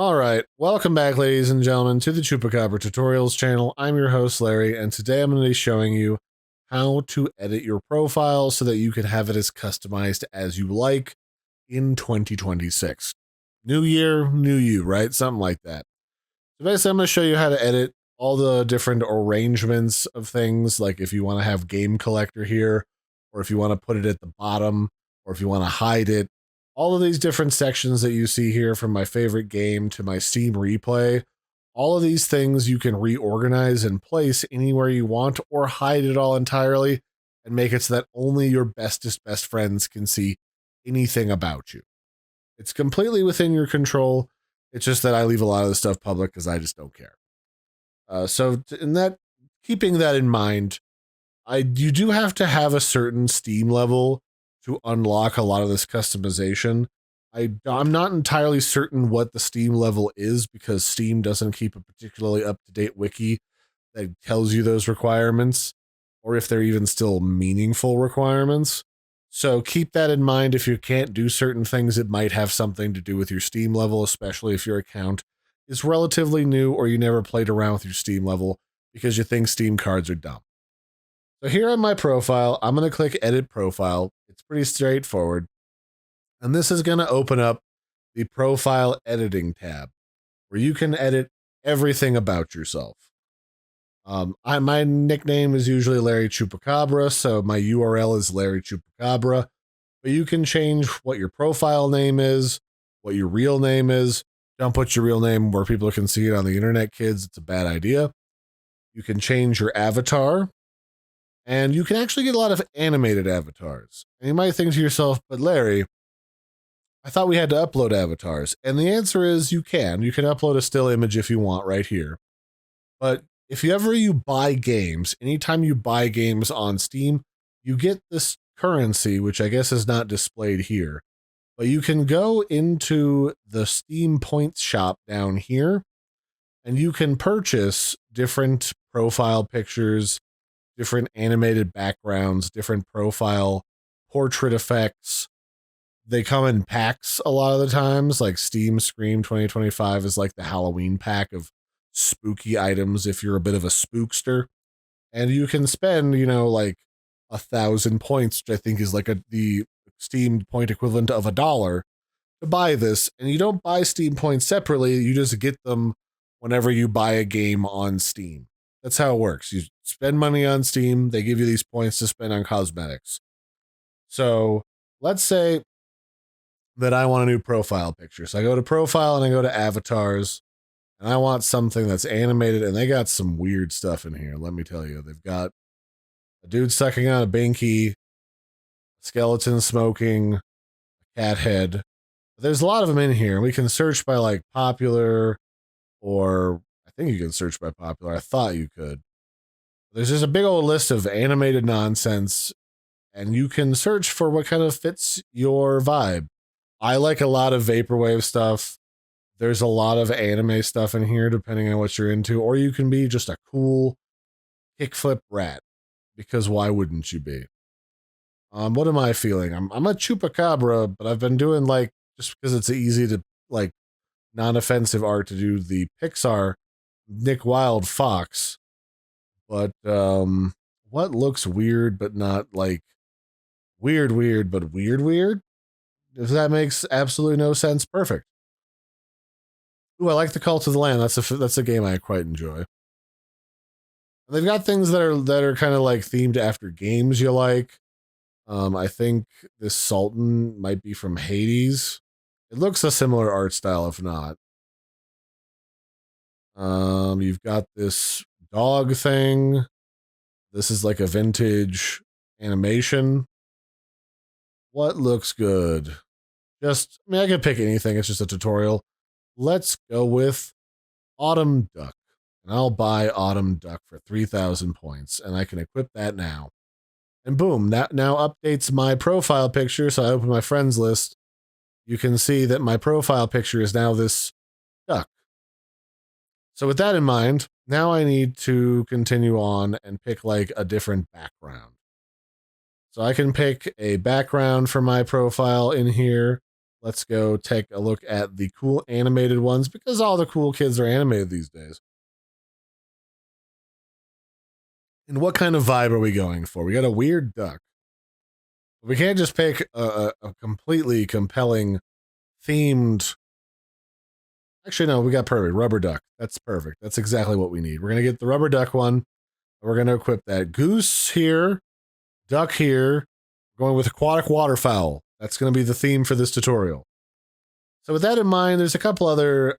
Alright, welcome back ladies and gentlemen to the Chupacabra tutorials channel. I'm your host Larry, and today I'm going to be showing you how to edit your profile so that you can have it as customized as you like in 2026. New year, new you, right? Something like that. So basically I'm going to show you how to edit all the different arrangements of things, like if you want to have game collector here, or if you want to put it at the bottom, or if you want to hide it. All of these different sections that you see here, from my favorite game to my Steam replay, all of these things you can reorganize and place anywhere you want, or hide it all entirely and make it so that only your bestest best friends can see anything about you. It's completely within your control. It's just that I leave a lot of the stuff public because I just don't care. Keeping that in mind, you do have to have a certain Steam level to unlock a lot of this customization. I'm not entirely certain what the Steam level is because Steam doesn't keep a particularly up-to-date wiki that tells you those requirements, or if they're even still meaningful requirements. So keep that in mind. If you can't do certain things, it might have something to do with your Steam level, especially if your account is relatively new or you never played around with your Steam level because you think Steam cards are dumb. So here on my profile, I'm going to click Edit Profile. It's pretty straightforward. And this is going to open up the Profile Editing tab, where you can edit everything about yourself. My nickname is usually Larry Chupacabra, so my URL is Larry Chupacabra. But you can change what your profile name is, what your real name is. Don't put your real name where people can see it on the internet, kids. It's a bad idea. You can change your avatar. And you can actually get a lot of animated avatars. And you might think to yourself, but Larry, I thought we had to upload avatars. And the answer is you can. You can upload a still image if you want right here. But if you buy games, anytime you buy games on Steam, you get this currency, which I guess is not displayed here. But you can go into the Steam Points shop down here, and you can purchase different profile pictures, different animated backgrounds, different profile portrait effects. They come in packs a lot of the times, like Steam Scream 2025 is like the Halloween pack of spooky items if you're a bit of a spookster. And you can spend, like 1,000 points, which I think is like the Steam point equivalent of $1 to buy this. And you don't buy Steam points separately, you just get them whenever you buy a game on Steam. That's how it works. You spend money on Steam, they give you these points to spend on cosmetics. So let's say that I want a new profile picture. So I go to profile and I go to avatars, and I want something that's animated, and they got some weird stuff in here. Let me tell you, they've got a dude sucking on a binky, skeleton smoking, a cat head. There's a lot of them in here. We can search by like popular, or I think you can search by popular. I thought you could. There's just a big old list of animated nonsense, and you can search for what kind of fits your vibe. I like a lot of vaporwave stuff. There's a lot of anime stuff in here, depending on what you're into, or you can be just a cool kickflip rat, because why wouldn't you be? What am I feeling? I'm a chupacabra, but I've been doing, like, just because it's easy to, like, non-offensive art to do the Pixar Nick Wilde Fox. But what looks weird but not like weird but weird? If that makes absolutely no sense, perfect. Ooh, I like the Cult of the Lamb. That's a game I quite enjoy. They've got things that are kind of like themed after games you like. I think this Sultan might be from Hades. It looks a similar art style, if not. You've got this dog thing. This is like a vintage animation. What looks good? I can pick anything. It's just a tutorial. Let's go with Autumn Duck. And I'll buy Autumn Duck for 3,000 points. And I can equip that now. And boom, that now updates my profile picture. So I open my friends list. You can see that my profile picture is now this duck. So with that in mind, now I need to continue on and pick like a different background. So I can pick a background for my profile in here. let's go take a look at the cool animated ones because all the cool kids are animated these days. And what kind of vibe are we going for? We got a weird duck. We can't just pick a completely compelling themed. Actually, no, we got perfect. Rubber duck. That's perfect. That's exactly what we need. We're going to get the rubber duck one. We're going to equip that. Goose here, duck here. We're going with aquatic waterfowl. That's going to be the theme for this tutorial. So with that in mind, there's a couple other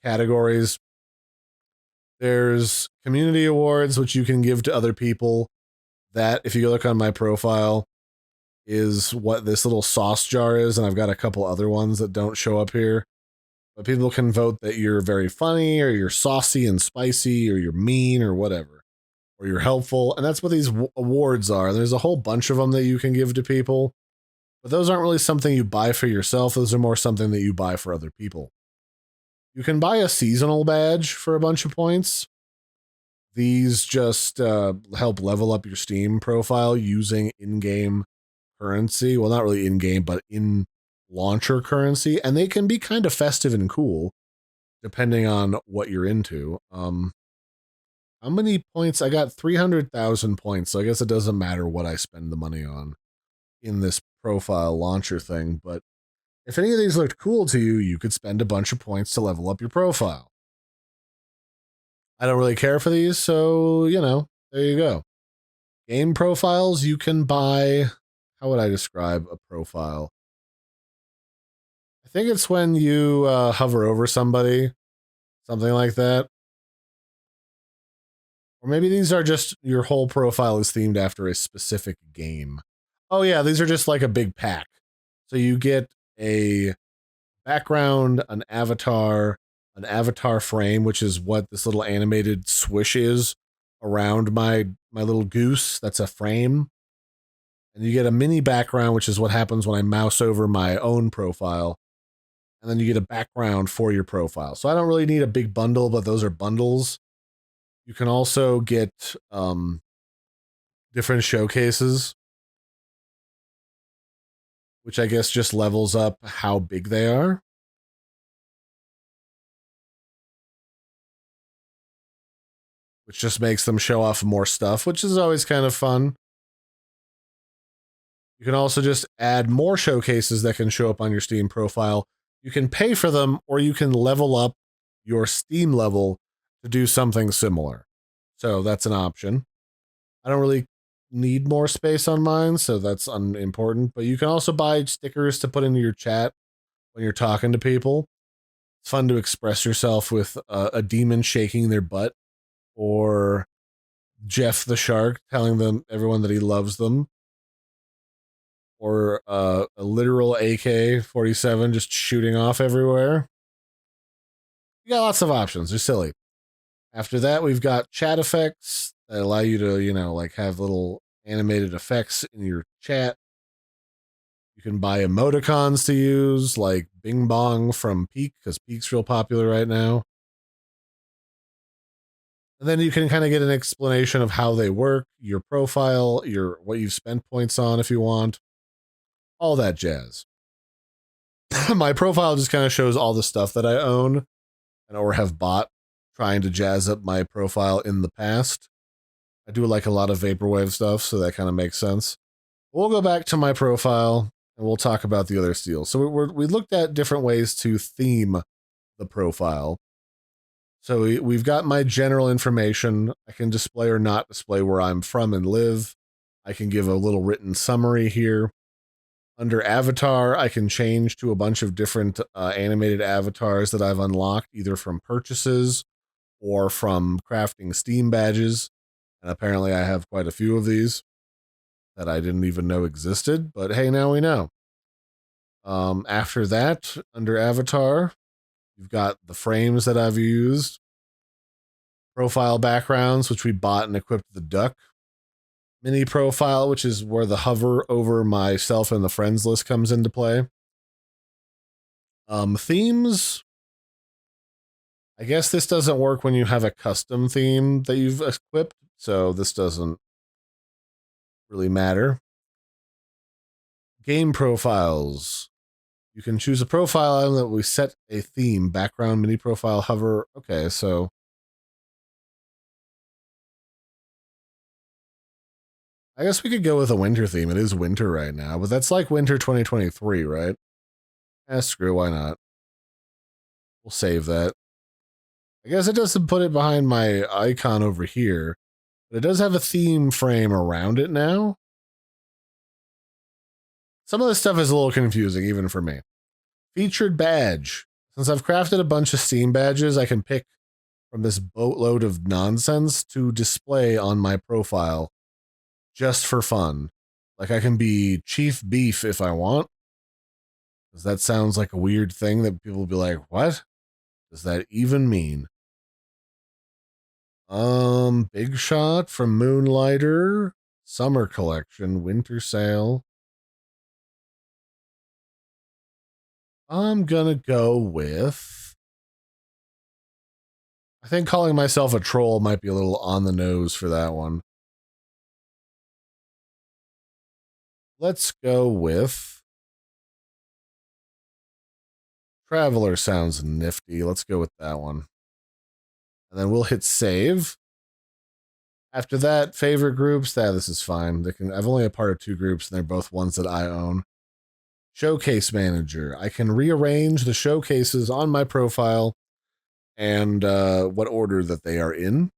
categories. There's community awards, which you can give to other people. That, if you look on my profile, is what this little sauce jar is, and I've got a couple other ones that don't show up here. But people can vote that you're very funny, or you're saucy and spicy, or you're mean, or whatever, or you're helpful, and that's what these awards are. There's a whole bunch of them that you can give to people, but those aren't really something you buy for yourself. Those are more something that you buy for other people. You can buy a seasonal badge for a bunch of points. These just help level up your Steam profile using in-game currency. Well, not really in-game, but in launcher currency. And they can be kind of festive and cool, depending on what you're into. How many points? I got 300,000 points, so I guess it doesn't matter what I spend the money on in this profile launcher thing. But if any of these looked cool to you, you could spend a bunch of points to level up your profile. I don't really care for these, so, there you go. Game profiles, you can buy. How would I describe a profile? I think it's when you hover over somebody, something like that. Or maybe these are just your whole profile is themed after a specific game. Oh, yeah, these are just like a big pack. So you get a background, an avatar frame, which is what this little animated swish is around my little goose. That's a frame. And you get a mini background, which is what happens when I mouse over my own profile. And then you get a background for your profile. So I don't really need a big bundle, but those are bundles. You can also get different showcases, which I guess just levels up how big they are. Which just makes them show off more stuff, which is always kind of fun. You can also just add more showcases that can show up on your Steam profile. You can pay for them, or you can level up your Steam level to do something similar. So that's an option. I don't really need more space on mine, so that's unimportant. But you can also buy stickers to put into your chat when you're talking to people. It's fun to express yourself with a demon shaking their butt, or Jeff the shark telling everyone that he loves them, or a literal AK-47 just shooting off everywhere. You got lots of options. They're silly. After that, we've got chat effects that allow you to, like have little animated effects in your chat. You can buy emoticons to use, like Bing Bong from Peak, because Peak's real popular right now. And then you can kind of get an explanation of how they work, your profile, what you've spent points on if you want, all that jazz. My profile just kind of shows all the stuff that I own and or have bought, trying to jazz up my profile in the past. I do like a lot of vaporwave stuff, so that kind of makes sense. We'll go back to my profile and we'll talk about the other steals. So we looked at different ways to theme the profile. So we've got my general information. I can display or not display where I'm from and live. I can give a little written summary here. Under avatar, I can change to a bunch of different animated avatars that I've unlocked, either from purchases or from crafting Steam badges. And apparently I have quite a few of these that I didn't even know existed, but hey, now we know. After that, under avatar, you've got the frames that I've used, profile backgrounds, which we bought and equipped the duck, mini profile, which is where the hover over myself and the friends list comes into play. Themes, I guess this doesn't work when you have a custom theme that you've equipped, so this doesn't really matter. Game profiles. You can choose a profile item that we set a theme, background, mini profile, hover. Okay, so I guess we could go with a winter theme. It is winter right now, but that's like winter 2023, right? Screw, why not? We'll save that. I guess it doesn't put it behind my icon over here, but it does have a theme frame around it now. Some of this stuff is a little confusing, even for me. Featured badge. Since I've crafted a bunch of Steam badges, I can pick from this boatload of nonsense to display on my profile just for fun. Like I can be Chief Beef if I want. Because that sounds like a weird thing that people will be like, what does that even mean? Big Shot from Moonlighter, Summer Collection, Winter Sale. I'm gonna go with, I think calling myself a troll might be a little on the nose for that one. Let's go with Traveler. Sounds nifty. Let's go with that one. And then we'll hit save. After that, favorite groups. This is fine. I've only a part of 2 groups, and they're both ones that I own. Showcase Manager. I can rearrange the showcases on my profile and what order that they are in.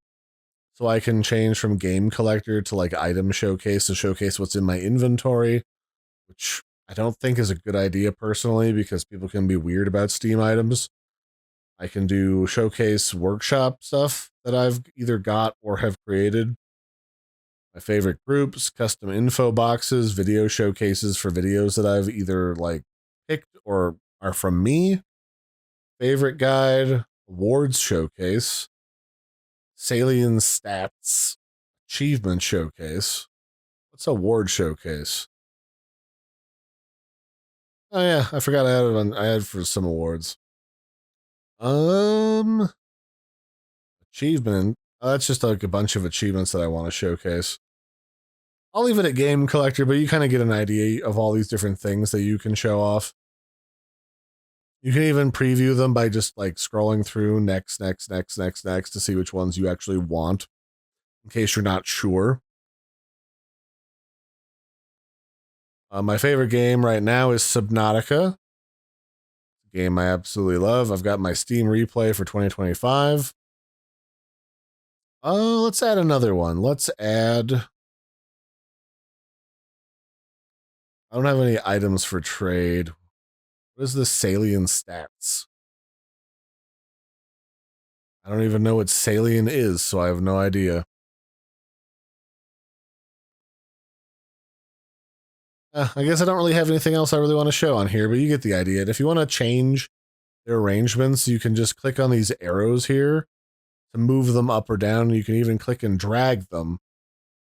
So I can change from game collector to like item showcase to showcase what's in my inventory, which I don't think is a good idea personally because people can be weird about Steam items. I can do showcase workshop stuff that I've either got or have created. My favorite groups, custom info boxes, video showcases for videos that I've either like picked or are from me. Favorite guide, awards showcase, salient stats, achievement showcase. What's award showcase? Oh yeah, I forgot I had it on. I had for some awards. Achievement. That's just like a bunch of achievements that I want to showcase. I'll leave it at game collector, but you kind of get an idea of all these different things that you can show off. You can even preview them by just like scrolling through next to see which ones you actually want, in case you're not sure. My favorite game right now is Subnautica. A game I absolutely love. I've got my Steam replay for 2025. Let's add another one. Let's add. I don't have any items for trade. What is the salient stats? I don't even know what salient is, so I have no idea. I guess I don't really have anything else I really want to show on here, but you get the idea. And if you want to change their arrangements, you can just click on these arrows here to move them up or down. You can even click and drag them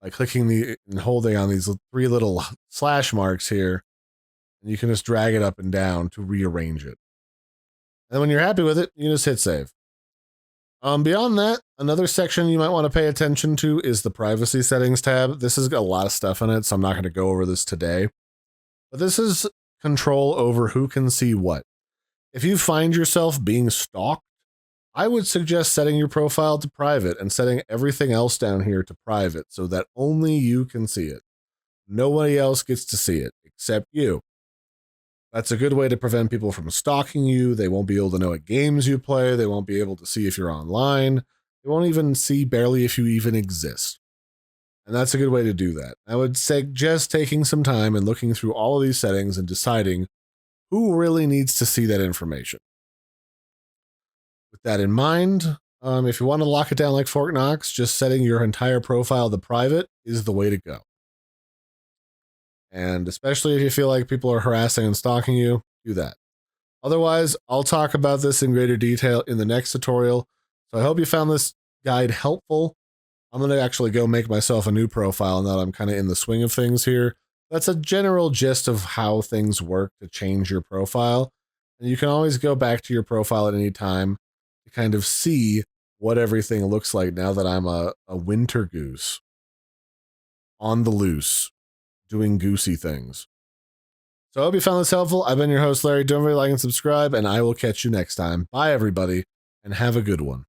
by clicking and holding on these 3 little slash marks here. And you can just drag it up and down to rearrange it. And then when you're happy with it, you just hit save. Beyond that, another section you might want to pay attention to is the privacy settings tab. This has got a lot of stuff in it, so I'm not going to go over this today. But this is control over who can see what. If you find yourself being stalked, I would suggest setting your profile to private and setting everything else down here to private so that only you can see it. Nobody else gets to see it except you. That's a good way to prevent people from stalking you. They won't be able to know what games you play. They won't be able to see if you're online. They won't even see barely if you even exist. And that's a good way to do that. I would suggest taking some time and looking through all of these settings and deciding who really needs to see that information. With that in mind, if you want to lock it down like Fort Knox, just setting your entire profile to private is the way to go. And especially if you feel like people are harassing and stalking you, do that. Otherwise, I'll talk about this in greater detail in the next tutorial. So I hope you found this guide helpful. I'm going to actually go make myself a new profile now that I'm kind of in the swing of things here. That's a general gist of how things work to change your profile. And you can always go back to your profile at any time to kind of see what everything looks like now that I'm a winter goose on the loose, doing goosey things. So I hope you found this helpful. I've been your host, Larry. Don't forget to like and subscribe, and I will catch you next time. Bye, everybody, and have a good one.